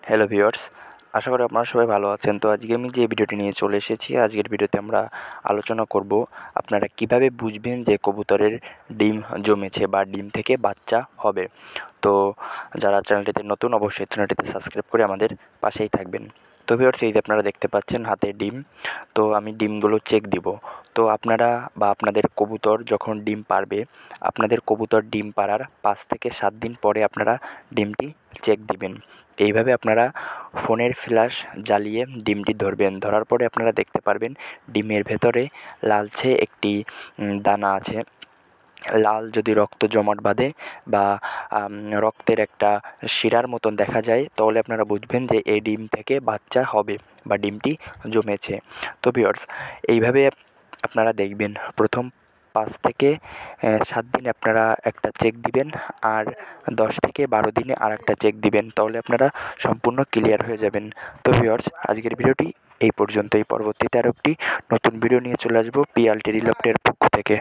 Hello viewers, আশা করি আপনারা সবাই ভালো আছেন। তো আজকে আমি যে ভিডিওটি নিয়ে চলে এসেছি, আজকের ভিডিওতে আমরা আলোচনা করব আপনারা কিভাবে বুঝবেন যে কবুতরের ডিম জমেছে বা ডিম থেকে বাচ্চা হবে। তো যারা চ্যানেলটিতে নতুন, অবশ্যই চ্যানেলটিতে সাবস্ক্রাইব করে আমাদের পাশেই থাকবেন। তো ভিউয়ার্স, এই যে আপনারা দেখতে পাচ্ছেন হাতে ডিম, তো আমি ডিমগুলো চেক দিব। তো আপনারা বা আপনাদের কবুতর যখন ডিম পারবে, আপনাদের কবুতর ডিম পাড়ার 5 থেকে 7 দিন পরে আপনারা ডিমটি চেক দিবেন। এইভাবে আপনারা ফোনের ফ্ল্যাশ জ্বালিয়ে ডিমটি ধরবেন। ধরার পরে আপনারা দেখতে পারবেন ডিমের ভেতরে লালচে একটি দানা আছে। লাল যদি রক্ত জমাট বাঁধে বা রক্তের একটা শিরার মতন দেখা যায়, তাহলে আপনারা বুঝবেন যে এই ডিম থেকে বাচ্চা হবে বা ডিমটি জমেছে। তো ভিউয়ার্স, এইভাবে আপনারা দেখবেন প্রথম 5 থেকে 7 দিন আপনারা একটা চেক দিবেন, আর 10 থেকে 12 দিনে আরেকটা চেক দিবেন, তাহলে আপনারা সম্পূর্ণ ক্লিয়ার হয়ে যাবেন। তো ভিউয়ার্স, আজকের ভিডিওটি এই পর্যন্তই। পরবর্তীতে আরও একটি নতুন ভিডিও নিয়ে চলে আসবো পিয়াল টেরিলফটের পক্ষ থেকে।